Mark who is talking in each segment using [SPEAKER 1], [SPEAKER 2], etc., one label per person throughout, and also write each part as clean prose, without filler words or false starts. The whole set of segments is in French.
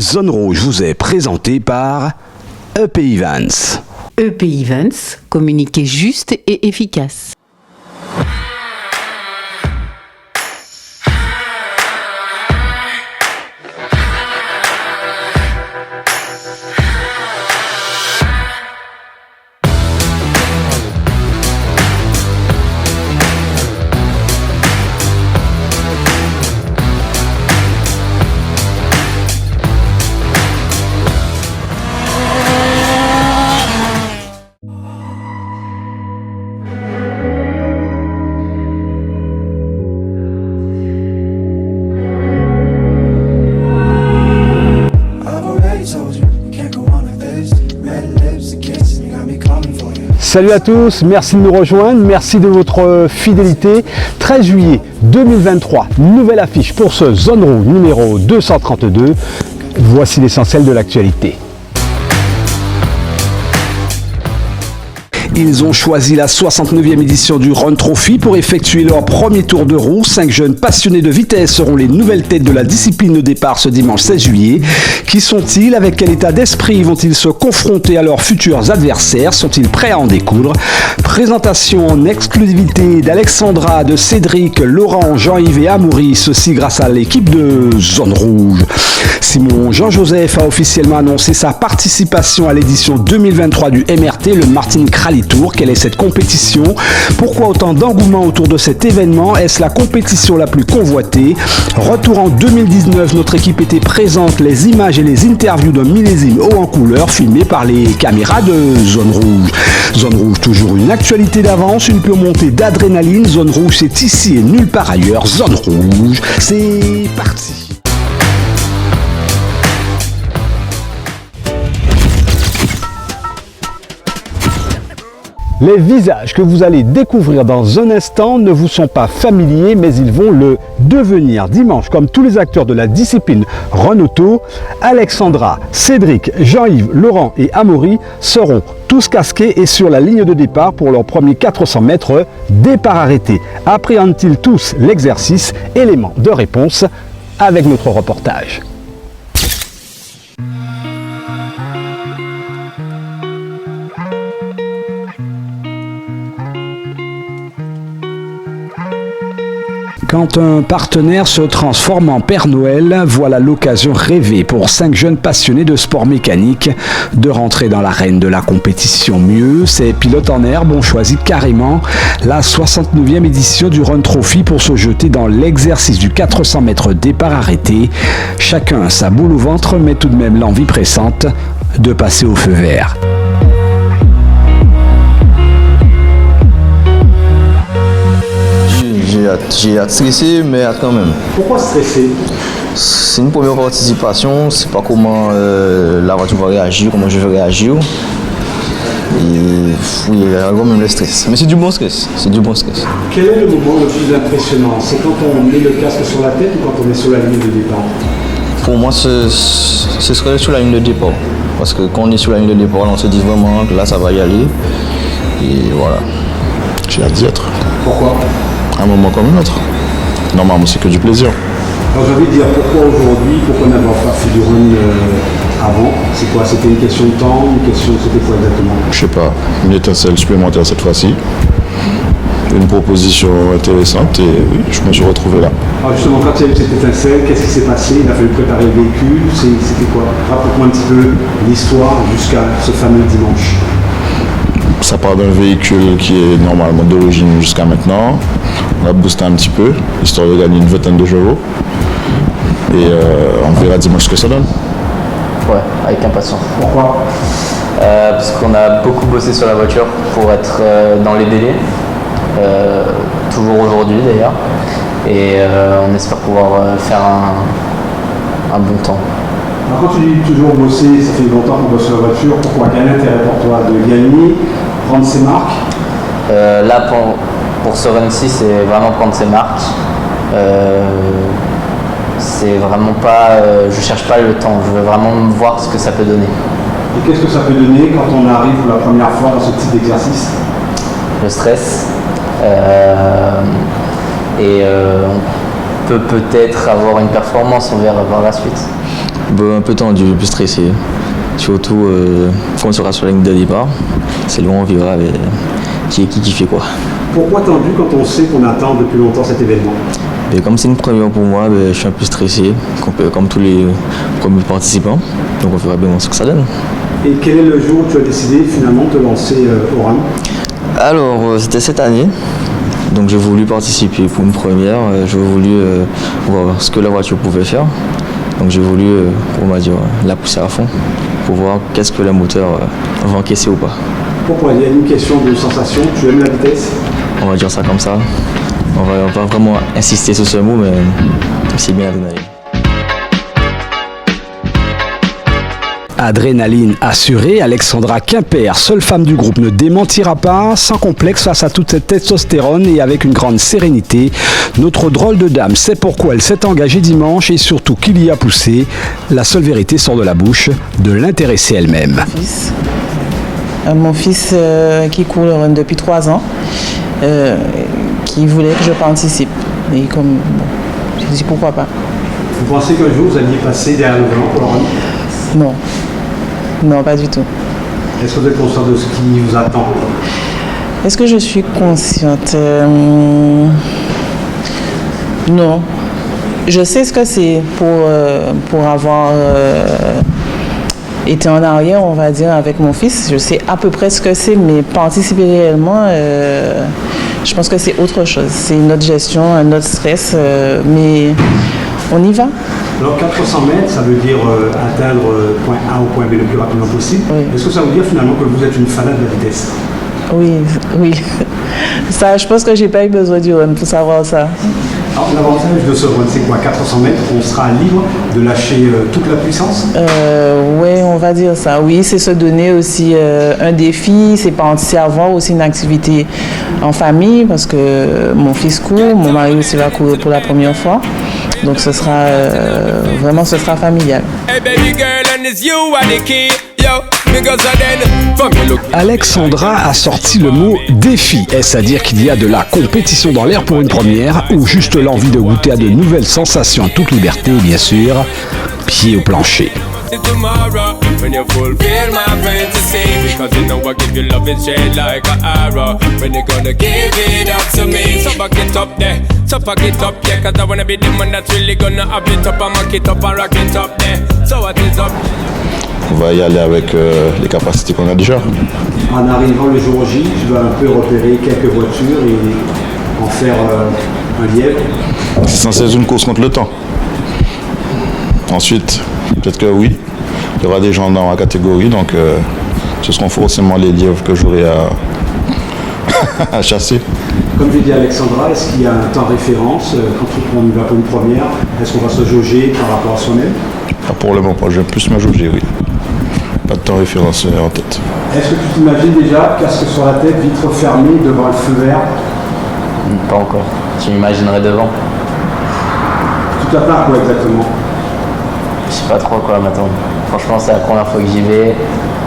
[SPEAKER 1] Zone Rouge vous est présenté par EP Events.
[SPEAKER 2] EP Events, communiquer juste et efficace.
[SPEAKER 3] Salut à tous, merci de nous rejoindre, merci de votre fidélité. 13 juillet 2023, nouvelle affiche pour ce Zone Rouge numéro 232. Voici l'essentiel de l'actualité.
[SPEAKER 1] Ils ont choisi la 69e édition du Run Trophy pour effectuer leur premier tour de roue. 5 jeunes passionnés de vitesse seront les nouvelles têtes de la discipline au départ ce dimanche 16 juillet. Qui sont-ils? Avec quel état d'esprit vont-ils se confronter à leurs futurs adversaires? Sont-ils prêts à en découdre? Présentation en exclusivité d'Alexandra, de Cédric, Laurent, Jean-Yves et Amaury, ceci grâce à l'équipe de Zone Rouge. Simon Jean-Joseph a officiellement annoncé sa participation à l'édition 2023 du MRT, le Martinique Rally Tour. Quelle est cette compétition? Pourquoi autant d'engouement autour de cet événement? Est-ce la compétition la plus convoitée? Retour en 2019, notre équipe était présente. Les images et les interviews d'un millésime haut en couleur filmés par les caméras de Zone Rouge. Zone Rouge, toujours une actualité d'avance, une pure montée d'adrénaline. Zone Rouge, c'est ici et nulle part ailleurs. Zone Rouge, c'est parti.
[SPEAKER 3] Les visages que vous allez découvrir dans un instant ne vous sont pas familiers, mais ils vont le devenir dimanche. Comme tous les acteurs de la discipline Run Auto, Alexandra, Cédric, Jean-Yves, Laurent et Amaury seront tous casqués et sur la ligne de départ pour leur premier 400 mètres départ arrêté. Appréhendent-ils tous l'exercice? Élément de réponse avec notre reportage.
[SPEAKER 1] Quand un partenaire se transforme en Père Noël, voilà l'occasion rêvée pour 5 jeunes passionnés de sport mécanique de rentrer dans l'arène de la compétition. Mieux, ces pilotes en herbe ont choisi carrément la 69e édition du Run Trophy pour se jeter dans l'exercice du 400 mètres départ arrêté. Chacun sa boule au ventre, mais tout de même l'envie pressante de passer au feu vert.
[SPEAKER 4] J'ai hâte stressé, mais hâte quand même.
[SPEAKER 3] Pourquoi stresser?
[SPEAKER 4] C'est une première participation, je ne sais pas comment la voiture va réagir, comment je vais réagir. Et oui, il y a quand même le stress. Mais c'est du bon stress,
[SPEAKER 3] Quel est le moment le plus impressionnant? C'est quand on met le casque sur la tête ou quand on est sur la ligne de départ?
[SPEAKER 4] Pour moi, ce serait sur la ligne de départ. Parce que quand on est sur la ligne de départ, on se dit vraiment que là, ça va y aller. Et voilà.
[SPEAKER 5] J'ai hâte d'y être.
[SPEAKER 3] Pourquoi?
[SPEAKER 5] Un moment comme un autre. Normalement, c'est que du plaisir.
[SPEAKER 3] Alors j'ai envie de dire pourquoi aujourd'hui, pourquoi n'avoir pas fait du run avant? C'est quoi? C'était une question de temps, une question, c'était quoi exactement?
[SPEAKER 5] Je sais pas, une étincelle supplémentaire cette fois-ci. Une proposition intéressante et oui, je me suis retrouvé là.
[SPEAKER 3] Alors justement, quand il y a eu cette étincelle, qu'est-ce qui s'est passé? Il a fallu préparer le véhicule, c'était quoi? Raconte-moi un petit peu l'histoire jusqu'à ce fameux dimanche.
[SPEAKER 5] Ça part d'un véhicule qui est normalement d'origine jusqu'à maintenant. On a boosté un petit peu, histoire de gagner une vingtaine de chevaux. Et on verra dimanche ce que ça donne.
[SPEAKER 6] Ouais, avec impatience.
[SPEAKER 3] Pourquoi?
[SPEAKER 6] Parce qu'on a beaucoup bossé sur la voiture pour être dans les délais. Toujours aujourd'hui d'ailleurs. Et on espère pouvoir faire un bon temps.
[SPEAKER 3] Alors quand tu dis toujours bosser, ça fait longtemps qu'on bosse sur la voiture, pourquoi? Quel intérêt pour toi de gagner, prendre ses marques?
[SPEAKER 6] Là pour ce run-ci, c'est vraiment prendre ses marques. C'est vraiment pas, je cherche pas le temps, je veux vraiment voir ce que ça peut donner.
[SPEAKER 3] Et qu'est-ce que ça peut donner quand on arrive pour la première fois dans ce type d'exercice?
[SPEAKER 6] Le stress. On peut peut-être avoir une performance, on verra par la suite.
[SPEAKER 4] Un peu tendu, un peu stressé. Surtout quand on sera sur la ligne de départ. C'est loin, on verra qui fait quoi.
[SPEAKER 3] Pourquoi tendu quand on sait qu'on attend depuis longtemps cet événement?
[SPEAKER 4] Et comme c'est une première pour moi, je suis un peu stressé, comme tous les premiers participants. Donc on verra bien ce que ça donne.
[SPEAKER 3] Et quel est le jour où tu as décidé finalement de te lancer au run?
[SPEAKER 4] Alors, c'était cette année. Donc j'ai voulu participer pour une première. J'ai voulu voir ce que la voiture pouvait faire. Donc j'ai voulu, la pousser à fond pour voir qu'est-ce que le moteur va encaisser ou pas.
[SPEAKER 3] Pourquoi? Il y a une question de sensation. Tu aimes la vitesse?
[SPEAKER 4] On va dire ça comme ça. On va pas vraiment insister sur ce mot, mais c'est bien l'adrénaline.
[SPEAKER 1] Adrénaline assurée, Alexandra Quimper, seule femme du groupe, ne démentira pas, sans complexe face à toute cette testostérone et avec une grande sérénité. Notre drôle de dame sait pourquoi elle s'est engagée dimanche et surtout qui l'y a poussé. La seule vérité sort de la bouche de l'intéressée elle-même.
[SPEAKER 7] Mon fils qui court le run depuis 3 ans, qui voulait que je participe. Et comme, j'ai dit pourquoi pas.
[SPEAKER 3] Vous pensez qu'un jour vous alliez passer derrière le volant pour le run?
[SPEAKER 7] Non, pas du tout.
[SPEAKER 3] Est-ce que vous êtes conscient de ce qui vous attend?
[SPEAKER 7] Est-ce que je suis consciente? Non. Je sais ce que c'est pour avoir été en arrière, on va dire, avec mon fils. Je sais à peu près ce que c'est, mais participer réellement, je pense que c'est autre chose. C'est une autre gestion, un autre stress, mais on y va.
[SPEAKER 3] Alors 400 mètres, ça veut dire atteindre point A au point B le plus rapidement possible. Oui. Est-ce que ça veut dire finalement que vous êtes une fanat de la vitesse?
[SPEAKER 7] Oui. Ça, je pense que j'ai pas eu besoin du run pour savoir ça.
[SPEAKER 3] Alors l'avantage de ce run, c'est quoi? 400 mètres, on sera libre de lâcher toute la puissance?
[SPEAKER 7] Oui, on va dire ça. Oui, c'est se donner aussi un défi, c'est avoir aussi une activité en famille, parce que mon fils court, mon mari aussi va courir pour la première fois. Donc ce sera familial.
[SPEAKER 1] Alexandra a sorti le mot défi. Est-ce à dire qu'il y a de la compétition dans l'air pour une première ou juste l'envie de goûter à de nouvelles sensations en toute liberté, bien sûr, pied au plancher.
[SPEAKER 8] Tomorrow, when you fulfill my fantasy, because you know I give you love and shade like an arrow. When you gonna give it up to me, so back it up there, so pack it up, yeah, cause I wanna be the man that's really gonna have it up and mark it up and rock it up there. So what is up?
[SPEAKER 5] On va y aller avec les capacités qu'on a déjà.
[SPEAKER 3] En arrivant le jour J, tu vas un peu repérer quelques voitures et en faire un lièvre.
[SPEAKER 5] C'est censé être une course contre le temps. Ensuite, peut-être que oui, il y aura des gens dans la catégorie, donc ce seront forcément les lièvres que j'aurai à chasser.
[SPEAKER 3] Comme je dis Alexandra, est-ce qu'il y a un temps référence quand on y va pour une première? Est-ce qu'on va se jauger par rapport à soi-même?
[SPEAKER 5] Pas pour le moment, je vais plus me jauger, oui. Pas de temps référence en tête.
[SPEAKER 3] Est-ce que tu t'imagines déjà casque sur la tête, vitre fermée, devant le feu vert?
[SPEAKER 6] Pas encore. Tu m'imaginerais devant.
[SPEAKER 3] Tu t'attends à quoi exactement?
[SPEAKER 6] Je sais pas trop à quoi m'attendre. Franchement, c'est la première fois que j'y vais.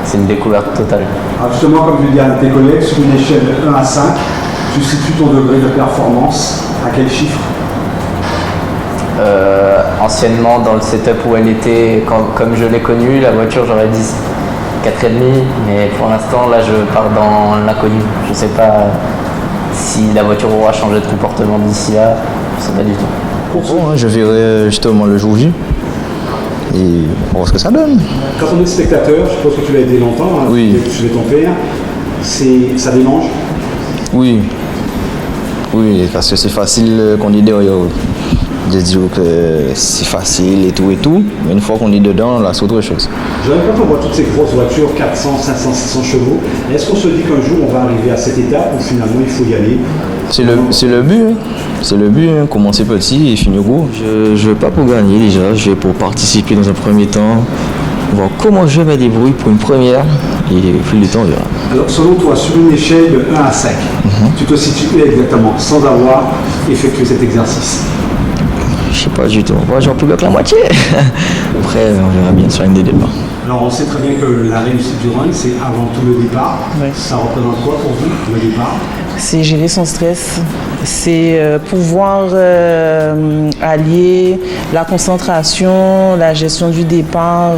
[SPEAKER 6] C'est une découverte totale.
[SPEAKER 3] Alors justement, comme je dis à tes collègues, sur une échelle de 1 à 5, tu situes ton degré de performance à quel chiffre?
[SPEAKER 6] Anciennement, dans le setup où elle était, comme je l'ai connue, la voiture, j'aurais dit 4,5. Mais pour l'instant, là, je pars dans l'inconnu. Je sais pas si la voiture aura changé de comportement d'ici là. Je sais pas du tout.
[SPEAKER 4] Je verrai justement le jour J. Et on voit ce que ça donne.
[SPEAKER 3] Quand on est spectateur, je suppose que tu l'as aidé longtemps, hein,
[SPEAKER 4] oui.
[SPEAKER 3] Tu es ton père, ça démange?
[SPEAKER 4] Oui, parce que c'est facile qu'on dit derrière de dire que c'est facile et tout, mais une fois qu'on est dedans, là c'est autre chose.
[SPEAKER 3] Quand on voit toutes ces grosses voitures, 400, 500, 600 chevaux, est-ce qu'on se dit qu'un jour on va arriver à cette étape où finalement il faut y aller?
[SPEAKER 4] C'est le but, hein. C'est le but, hein. Commencer petit et finir gros. Je ne vais pas pour gagner déjà, je vais pour participer dans un premier temps, voir comment je vais me débrouiller pour une première et puis le temps on verra.
[SPEAKER 3] Alors selon toi, sur une échelle de 1 à 5, tu te situes exactement sans avoir effectué cet exercice?
[SPEAKER 4] Je sais pas du tout, moi j'en peux que la moitié. Après on verra bien sur une des débats.
[SPEAKER 1] Alors on sait très bien que la réussite du run, c'est avant tout le départ.
[SPEAKER 7] Oui.
[SPEAKER 1] Ça représente quoi pour vous, le départ?
[SPEAKER 7] C'est gérer son stress, c'est pouvoir allier la concentration, la gestion du départ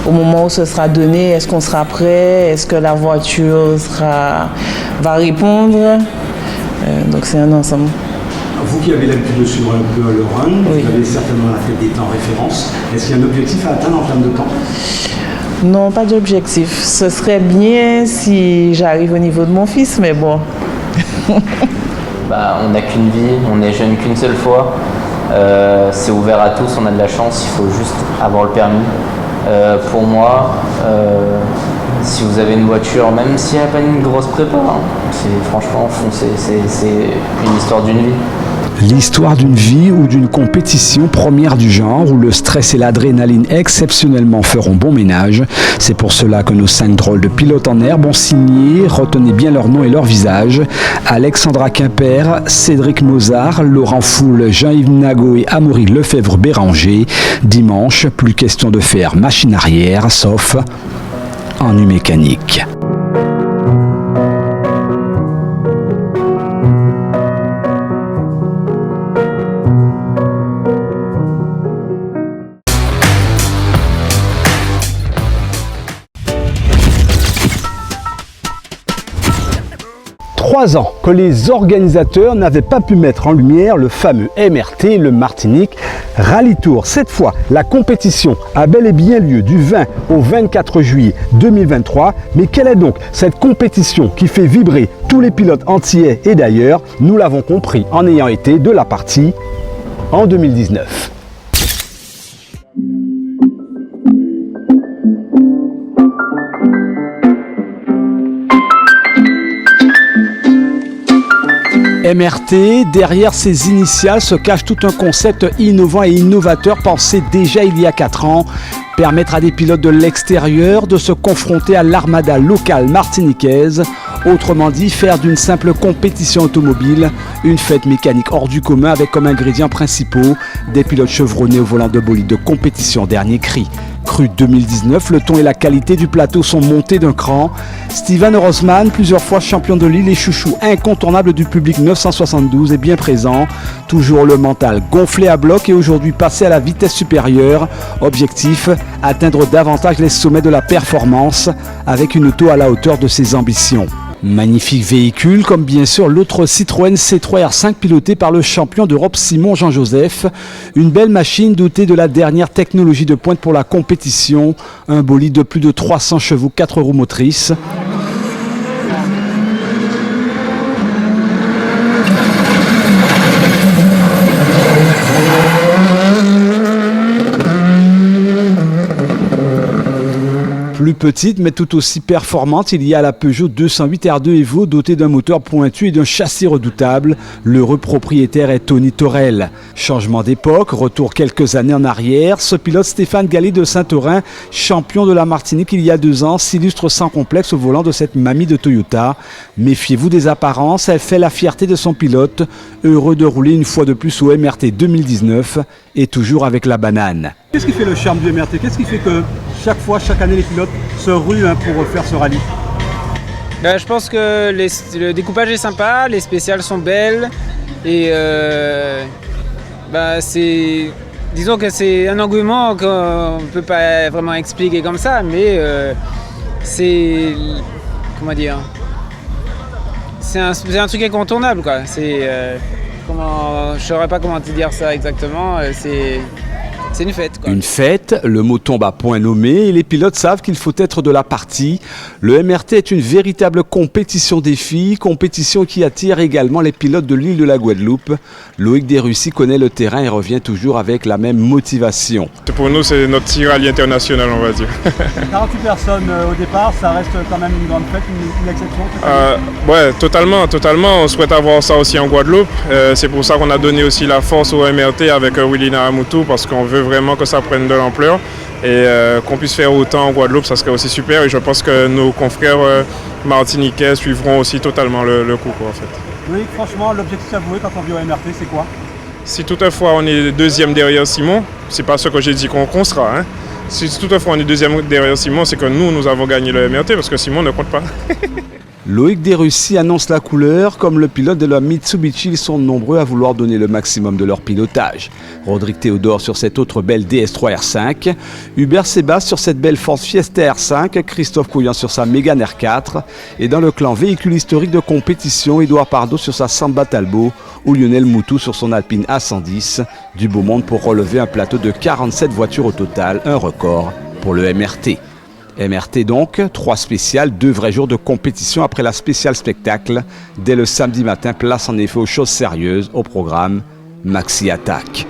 [SPEAKER 7] au moment où ce sera donné. Est-ce qu'on sera prêt? Est-ce que la voiture va répondre? Donc c'est un ensemble.
[SPEAKER 1] Vous qui avez l'habitude de suivre un peu le run,
[SPEAKER 7] Oui.
[SPEAKER 1] vous avez certainement la tête des temps référence. Est-ce qu'il y a un objectif à atteindre en termes de temps?
[SPEAKER 7] Non, pas d'objectif. Ce serait bien si j'arrive au niveau de mon fils, mais bon.
[SPEAKER 6] Bah, on n'a qu'une vie, on est jeune qu'une seule fois. C'est ouvert à tous, on a de la chance, il faut juste avoir le permis. Pour moi, si vous avez une voiture, même s'il n'y a pas une grosse prépa, c'est franchement foncez, c'est une histoire d'une vie.
[SPEAKER 1] L'histoire d'une vie ou d'une compétition première du genre où le stress et l'adrénaline exceptionnellement feront bon ménage. C'est pour cela que nos 5 drôles de pilotes en herbe ont signé, retenez bien leur nom et leur visage, Alexandra Quimper, Cédric Mozart, Laurent Foule, Jean-Yves Nago et Amaury Lefebvre-Béranger. Dimanche, plus question de faire machine arrière, sauf ennui mécanique.
[SPEAKER 3] Trois ans que les organisateurs n'avaient pas pu mettre en lumière le fameux MRT, le Martinique Rallye Tour. Cette fois, la compétition a bel et bien lieu du 20 au 24 juillet 2023. Mais quelle est donc cette compétition qui fait vibrer tous les pilotes antillais et d'ailleurs? Nous l'avons compris en ayant été de la partie en 2019.
[SPEAKER 1] MRT, derrière ces initiales se cache tout un concept innovant et innovateur pensé déjà il y a 4 ans. Permettre à des pilotes de l'extérieur de se confronter à l'armada locale martiniquaise. Autrement dit, faire d'une simple compétition automobile une fête mécanique hors du commun avec comme ingrédients principaux des pilotes chevronnés au volant de bolide de compétition dernier cri. Cru 2019, le ton et la qualité du plateau sont montés d'un cran. Steven Rosman, plusieurs fois champion de l'île et chouchou incontournable du public 972 est bien présent. Toujours le mental gonflé à bloc et aujourd'hui passé à la vitesse supérieure. Objectif, atteindre davantage les sommets de la performance avec une auto à la hauteur de ses ambitions. Magnifique véhicule, comme bien sûr l'autre Citroën C3 R5 piloté par le champion d'Europe Simon Jean-Joseph. Une belle machine dotée de la dernière technologie de pointe pour la compétition. Un bolide de plus de 300 chevaux, 4 roues motrices. Plus petite mais tout aussi performante, il y a la Peugeot 208 R2 Evo dotée d'un moteur pointu et d'un châssis redoutable. L'heureux propriétaire est Tony Torel. Changement d'époque, retour quelques années en arrière, ce pilote Stéphane Gallet de Saint-Orin, champion de la Martinique il y a 2 ans, s'illustre sans complexe au volant de cette mamie de Toyota. Méfiez-vous des apparences, elle fait la fierté de son pilote, heureux de rouler une fois de plus au MRT 2019 et toujours avec la banane.
[SPEAKER 3] Qu'est-ce qui fait le charme du MRT? Qu'est-ce qui fait que chaque fois, chaque année, les pilotes se ruent pour faire ce rallye?
[SPEAKER 9] Je pense que le découpage est sympa, les spéciales sont belles et disons que c'est un engouement qu'on ne peut pas vraiment expliquer comme ça, mais c'est comment dire, c'est un truc incontournable quoi. Je saurais pas comment te dire ça exactement. C'est une fête, quoi.
[SPEAKER 1] Une fête, le mot tombe à point nommé et les pilotes savent qu'il faut être de la partie. Le MRT est une véritable compétition défi, compétition qui attire également les pilotes de l'île de la Guadeloupe. Loïc Desrussi connaît le terrain et revient toujours avec la même motivation.
[SPEAKER 10] Pour nous, c'est notre petit rallye international, on va dire.
[SPEAKER 3] 48 personnes au départ, ça reste quand même une grande fête, une exception.
[SPEAKER 10] Ouais, totalement. On souhaite avoir ça aussi en Guadeloupe. C'est pour ça qu'on a donné aussi la force au MRT avec Willy Naramutu parce qu'on veut vraiment que ça prenne de l'ampleur et qu'on puisse faire autant en Guadeloupe, ça serait aussi super et je pense que nos confrères martiniquais suivront aussi totalement le coup quoi, en fait.
[SPEAKER 3] Oui, franchement, l'objectif avoué quand on vit au MRT, c'est quoi?
[SPEAKER 10] Si toutefois on est deuxième derrière Simon, c'est pas ce que j'ai dit qu'on sera, hein. Si toutefois on est deuxième derrière Simon, c'est que nous avons gagné le MRT parce que Simon ne compte pas.
[SPEAKER 1] Loïc Desrussi annonce la couleur. Comme le pilote de la Mitsubishi, ils sont nombreux à vouloir donner le maximum de leur pilotage. Rodrigue Théodore sur cette autre belle DS3 R5, Hubert Sébastien sur cette belle Ford Fiesta R5, Christophe Couillan sur sa Mégane R4 et dans le clan véhicule historique de compétition, Édouard Pardo sur sa Samba Talbot ou Lionel Moutou sur son Alpine A110. Du beau monde pour relever un plateau de 47 voitures au total, un record pour le MRT. MRT donc, 3 spéciales, 2 vrais jours de compétition après la spéciale spectacle. Dès le samedi matin, place en effet aux choses sérieuses au programme Maxi Attack.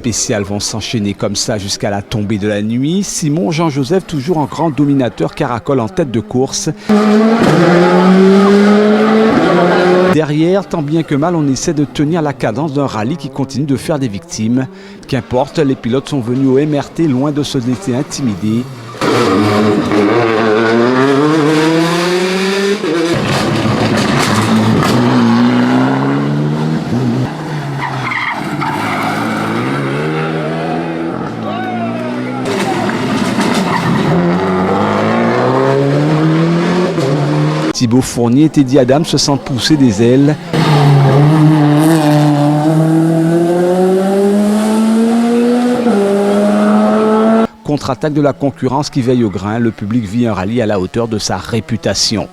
[SPEAKER 1] spéciales vont s'enchaîner comme ça jusqu'à la tombée de la nuit. Simon Jean-Joseph, toujours en grand dominateur, caracole en tête de course. Derrière, tant bien que mal, on essaie de tenir la cadence d'un rallye qui continue de faire des victimes. Qu'importe, les pilotes sont venus au MRT loin de se laisser intimider. Thibaut Fournier et Teddy Adams se sentent pousser des ailes. Contre-attaque de la concurrence qui veille au grain, le public vit un rallye à la hauteur de sa réputation.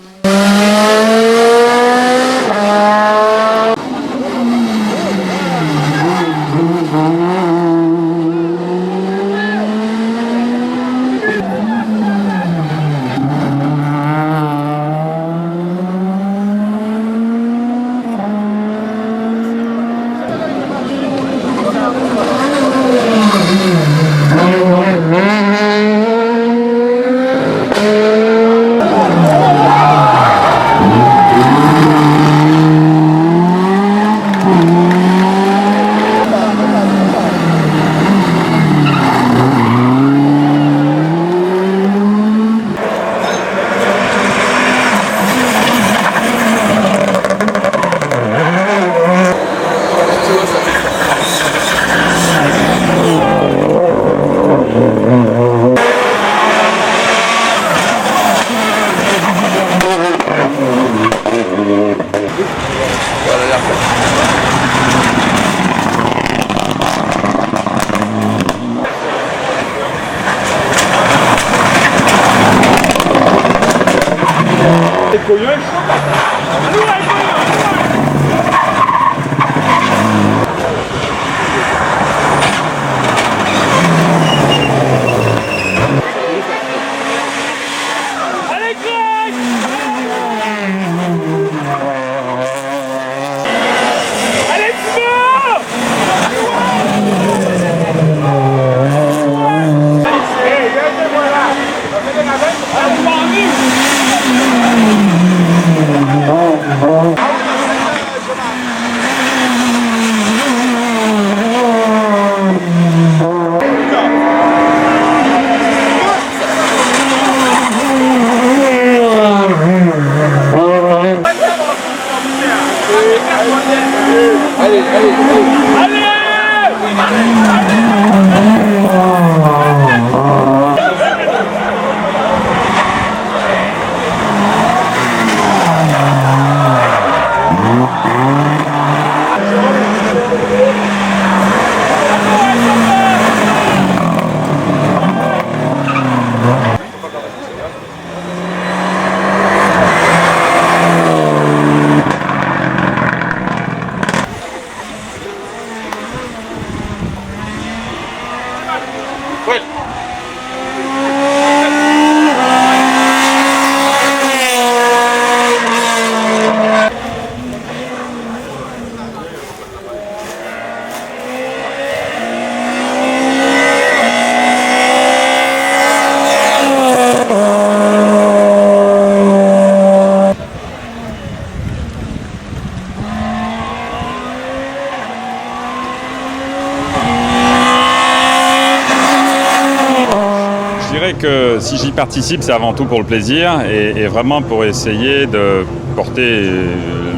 [SPEAKER 11] Que si j'y participe, c'est avant tout pour le plaisir et vraiment pour essayer de porter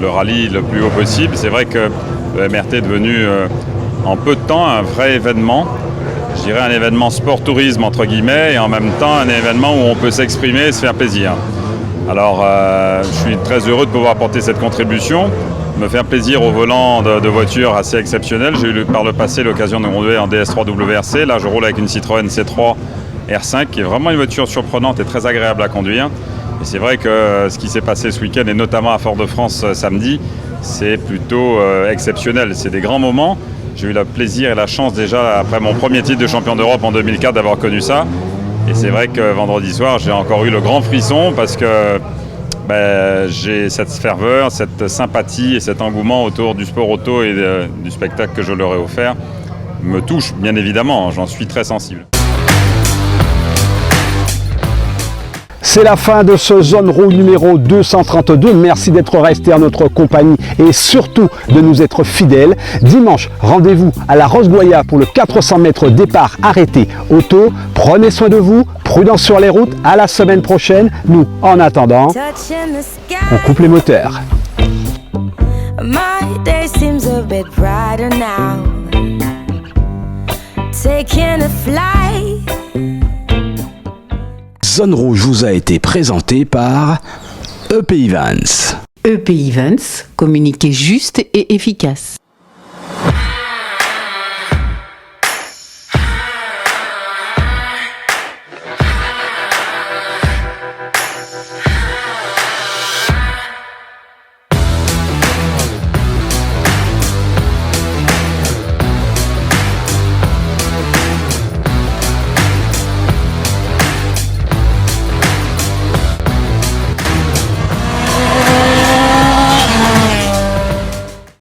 [SPEAKER 11] le rallye le plus haut possible. C'est vrai que le MRT est devenu en peu de temps un vrai événement. Je dirais un événement sport-tourisme entre guillemets et en même temps un événement où on peut s'exprimer et se faire plaisir. Alors je suis très heureux de pouvoir apporter cette contribution, me faire plaisir au volant de voitures assez exceptionnelles. J'ai eu par le passé l'occasion de rouler en DS3 WRC. Là je roule avec une Citroën C3 R5 qui est vraiment une voiture surprenante et très agréable à conduire. Et c'est vrai que ce qui s'est passé ce week-end et notamment à Fort-de-France samedi, c'est plutôt exceptionnel. C'est des grands moments. J'ai eu le plaisir et la chance déjà après mon premier titre de champion d'Europe en 2004 d'avoir connu ça. Et c'est vrai que vendredi soir j'ai encore eu le grand frisson parce que j'ai cette ferveur, cette sympathie et cet engouement autour du sport auto et du spectacle que je leur ai offert. me touche, bien évidemment, j'en suis très sensible.
[SPEAKER 3] C'est la fin de ce Zone Rouge numéro 232. Merci d'être resté en notre compagnie et surtout de nous être fidèles. Dimanche, rendez-vous à la Roche-Goya pour le 400 mètres départ arrêté auto. Prenez soin de vous, prudence sur les routes. À la semaine prochaine. Nous, en attendant, on coupe les moteurs.
[SPEAKER 12] My day seems a bit brighter now. Taking a flight.
[SPEAKER 1] Zone Rouge vous a été présenté par EP Events.
[SPEAKER 2] EP Events, communiquer juste et efficace.